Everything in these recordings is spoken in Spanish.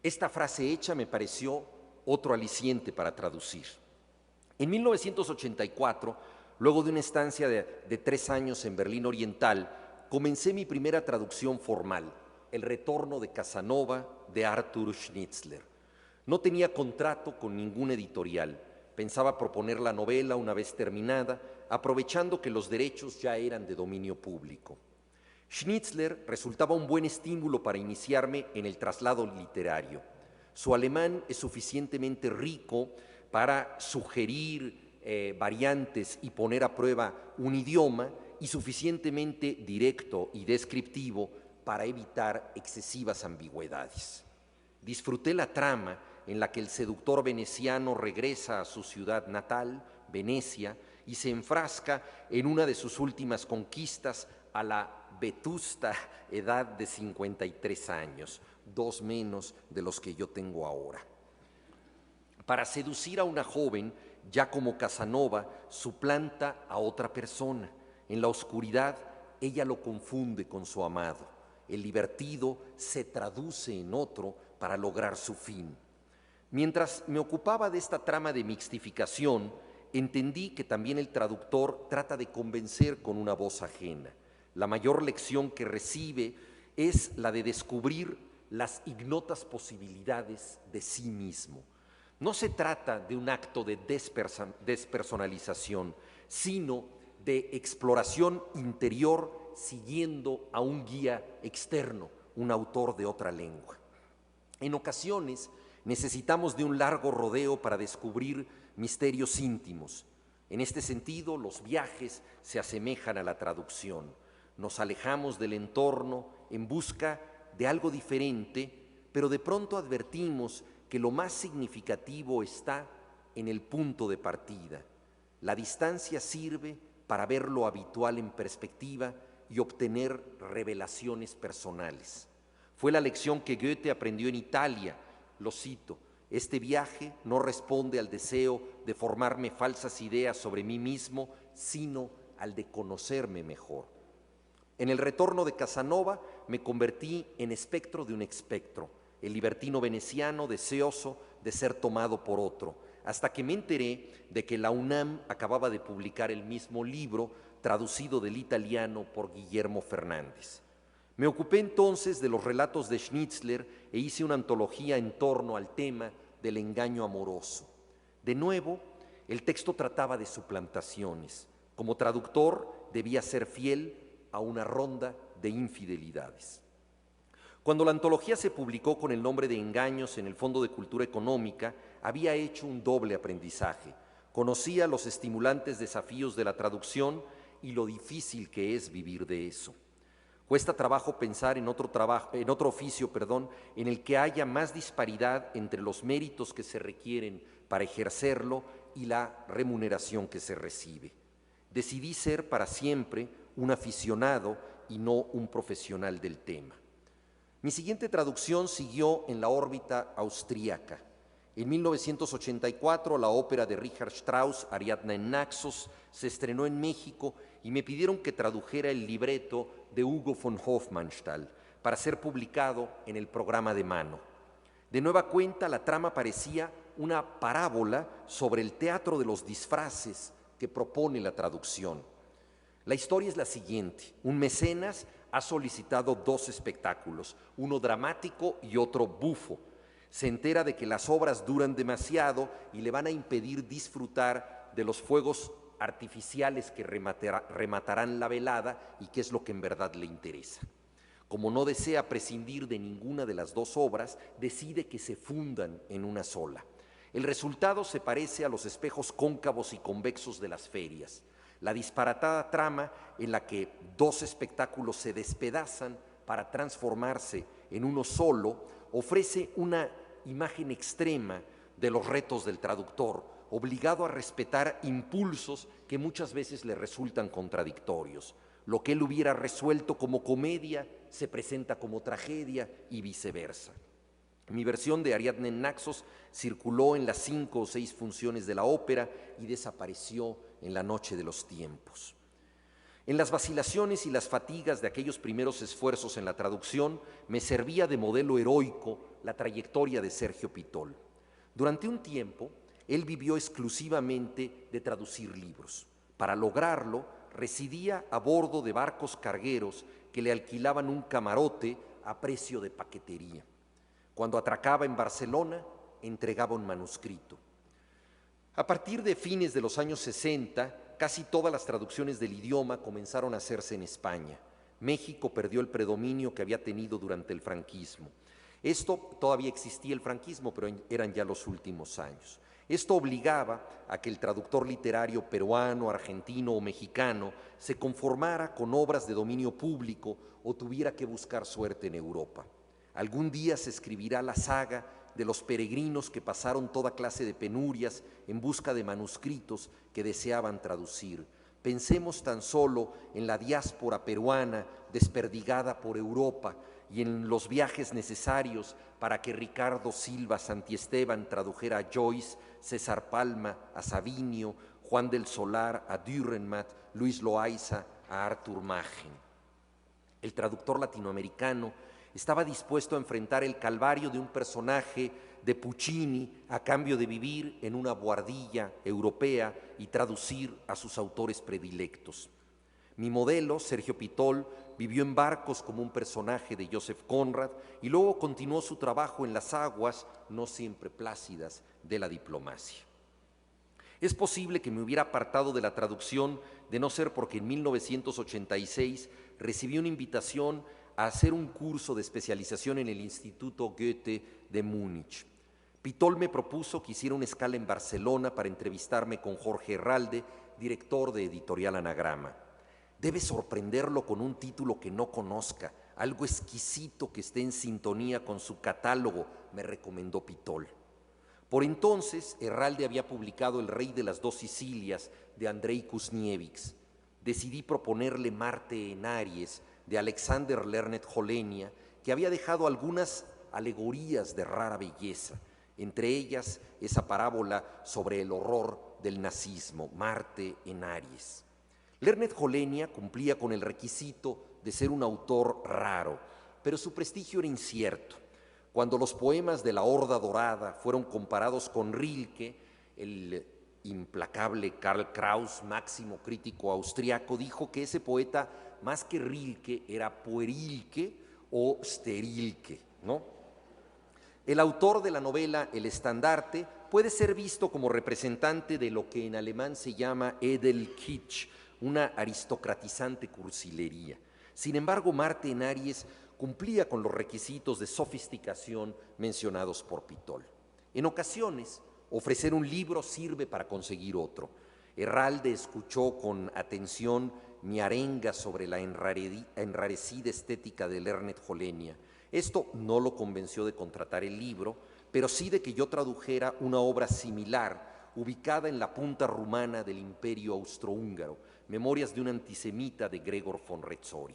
Esta frase hecha me pareció otro aliciente para traducir. En 1984, luego de una estancia de 3 años en Berlín Oriental, comencé mi primera traducción formal, El retorno de Casanova, de Arthur Schnitzler. No tenía contrato con ningún editorial. Pensaba proponer la novela una vez terminada, aprovechando que los derechos ya eran de dominio público. Schnitzler resultaba un buen estímulo para iniciarme en el traslado literario. Su alemán es suficientemente rico para sugerir variantes y poner a prueba un idioma, y suficientemente directo y descriptivo para evitar excesivas ambigüedades. Disfruté la trama en la que el seductor veneciano regresa a su ciudad natal, Venecia, y se enfrasca en una de sus últimas conquistas a la vetusta edad de 53 años, 2 menos de los que yo tengo ahora. Para seducir a una joven, ya como Casanova, suplanta a otra persona. En la oscuridad, ella lo confunde con su amado. El divertido se traduce en otro para lograr su fin. Mientras me ocupaba de esta trama de mixtificación, entendí que también el traductor trata de convencer con una voz ajena. La mayor lección que recibe es la de descubrir las ignotas posibilidades de sí mismo. No se trata de un acto de despersonalización, sino de exploración interior siguiendo a un guía externo, un autor de otra lengua. En ocasiones necesitamos de un largo rodeo para descubrir misterios íntimos. En este sentido, los viajes se asemejan a la traducción. Nos alejamos del entorno en busca de algo diferente, pero de pronto advertimos que lo más significativo está en el punto de partida. La distancia sirve para ver lo habitual en perspectiva y obtener revelaciones personales. Fue la lección que Goethe aprendió en Italia. Lo cito: este viaje no responde al deseo de formarme falsas ideas sobre mí mismo, sino al de conocerme mejor. En el retorno de Casanova me convertí en espectro de un espectro, el libertino veneciano deseoso de ser tomado por otro, hasta que me enteré de que la UNAM acababa de publicar el mismo libro, traducido del italiano por Guillermo Fernández. Me ocupé entonces de los relatos de Schnitzler e hice una antología en torno al tema del engaño amoroso. De nuevo, el texto trataba de suplantaciones. Como traductor, debía ser fiel a una ronda de infidelidades. Cuando la antología se publicó con el nombre de Engaños en el Fondo de Cultura Económica, había hecho un doble aprendizaje. Conocía los estimulantes desafíos de la traducción y lo difícil que es vivir de eso. Cuesta trabajo pensar en otro oficio, en el que haya más disparidad entre los méritos que se requieren para ejercerlo y la remuneración que se recibe. Decidí ser para siempre un aficionado y no un profesional del tema. Mi siguiente traducción siguió en la órbita austríaca. En 1984, la ópera de Richard Strauss, Ariadna en Naxos, se estrenó en México y me pidieron que tradujera el libreto de Hugo von Hofmannsthal para ser publicado en el programa de mano. De nueva cuenta, la trama parecía una parábola sobre el teatro de los disfraces que propone la traducción. La historia es la siguiente: un mecenas ha solicitado 2 espectáculos, uno dramático y otro bufo. Se entera de que las obras duran demasiado y le van a impedir disfrutar de los fuegos artificiales que rematarán la velada, y que es lo que en verdad le interesa. Como no desea prescindir de ninguna de las 2 obras, decide que se fundan en una sola. El resultado se parece a los espejos cóncavos y convexos de las ferias. La disparatada trama en la que 2 espectáculos se despedazan para transformarse en uno solo ofrece una imagen extrema de los retos del traductor, obligado a respetar impulsos que muchas veces le resultan contradictorios. Lo que él hubiera resuelto como comedia se presenta como tragedia y viceversa. Mi versión de Ariadna en Naxos circuló en las 5 o 6 funciones de la ópera y desapareció en la noche de los tiempos. En las vacilaciones y las fatigas de aquellos primeros esfuerzos en la traducción, me servía de modelo heroico la trayectoria de Sergio Pitol. Durante un tiempo, él vivió exclusivamente de traducir libros. Para lograrlo, residía a bordo de barcos cargueros que le alquilaban un camarote a precio de paquetería. Cuando atracaba en Barcelona, entregaba un manuscrito. A partir de fines de los años 60, casi todas las traducciones del idioma comenzaron a hacerse en España. México perdió el predominio que había tenido durante el franquismo. Todavía existía el franquismo, pero eran ya los últimos años. Esto obligaba a que el traductor literario peruano, argentino o mexicano se conformara con obras de dominio público o tuviera que buscar suerte en Europa. Algún día se escribirá la saga de los peregrinos que pasaron toda clase de penurias en busca de manuscritos que deseaban traducir. Pensemos tan solo en la diáspora peruana desperdigada por Europa y en los viajes necesarios para que Ricardo Silva Santiesteban tradujera a Joyce, César Palma a Savinio, Juan del Solar a Dürrenmatt, Luis Loaiza a Arthur Machen. El traductor latinoamericano estaba dispuesto a enfrentar el calvario de un personaje de Puccini a cambio de vivir en una buhardilla europea y traducir a sus autores predilectos. Mi modelo, Sergio Pitol, vivió en barcos como un personaje de Joseph Conrad y luego continuó su trabajo en las aguas, no siempre plácidas, de la diplomacia. Es posible que me hubiera apartado de la traducción de no ser porque en 1986 recibí una invitación a hacer un curso de especialización en el Instituto Goethe de Múnich. Pitol me propuso que hiciera una escala en Barcelona para entrevistarme con Jorge Herralde, director de Editorial Anagrama. Debe sorprenderlo con un título que no conozca, algo exquisito que esté en sintonía con su catálogo, me recomendó Pitol. Por entonces, Herralde había publicado El rey de las dos Sicilias, de Andrei Kuznievics. Decidí proponerle Marte en Aries, de Alexander Lernet Holenia, que había dejado algunas alegorías de rara belleza, entre ellas esa parábola sobre el horror del nazismo, Marte en Aries. Lernet Holenia cumplía con el requisito de ser un autor raro, pero su prestigio era incierto. Cuando los poemas de la Horda Dorada fueron comparados con Rilke, el implacable Karl Kraus, máximo crítico austriaco, dijo que ese poeta, más que Rilke, era puerilque o sterilque, ¿no? El autor de la novela El Estandarte puede ser visto como representante de lo que en alemán se llama Edelkitsch, una aristocratizante cursilería. Sin embargo, Marte en Aries cumplía con los requisitos de sofisticación mencionados por Pitol. En ocasiones, ofrecer un libro sirve para conseguir otro. Herralde escuchó con atención mi arenga sobre la enrarecida estética de Lernet Holenia. Esto no lo convenció de contratar el libro, pero sí de que yo tradujera una obra similar, ubicada en la punta rumana del Imperio Austrohúngaro, Memorias de un antisemita de Gregor von Retzori.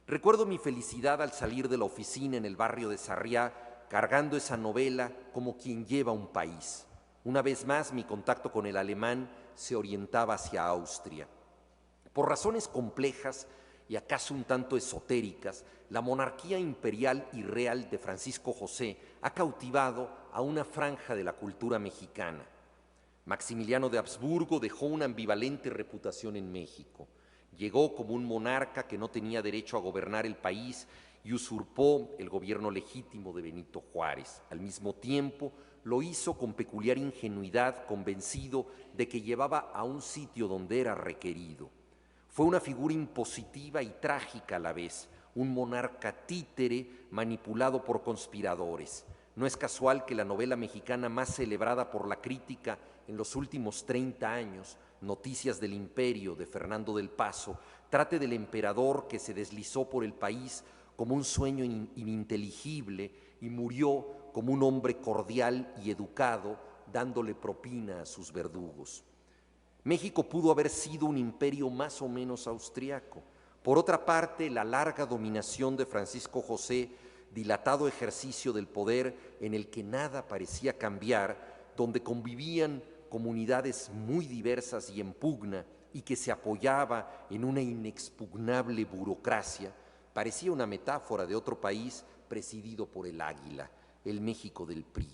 Recuerdo mi felicidad al salir de la oficina en el barrio de Sarriá, cargando esa novela como quien lleva un país. Una vez más, mi contacto con el alemán se orientaba hacia Austria. Por razones complejas y acaso un tanto esotéricas, la monarquía imperial y real de Francisco José ha cautivado a una franja de la cultura mexicana. Maximiliano de Habsburgo dejó una ambivalente reputación en México. Llegó como un monarca que no tenía derecho a gobernar el país y usurpó el gobierno legítimo de Benito Juárez. Al mismo tiempo, lo hizo con peculiar ingenuidad, convencido de que llevaba a un sitio donde era requerido. Fue una figura impositiva y trágica a la vez, un monarca títere manipulado por conspiradores. No es casual que la novela mexicana más celebrada por la crítica en los últimos 30 años, Noticias del Imperio, de Fernando del Paso, trate del emperador que se deslizó por el país como un sueño ininteligible y murió como un hombre cordial y educado, dándole propina a sus verdugos. México pudo haber sido un imperio más o menos austriaco. Por otra parte, la larga dominación de Francisco José, dilatado ejercicio del poder en el que nada parecía cambiar, donde convivían comunidades muy diversas y en pugna, y que se apoyaba en una inexpugnable burocracia, parecía una metáfora de otro país presidido por el Águila, el México del PRI.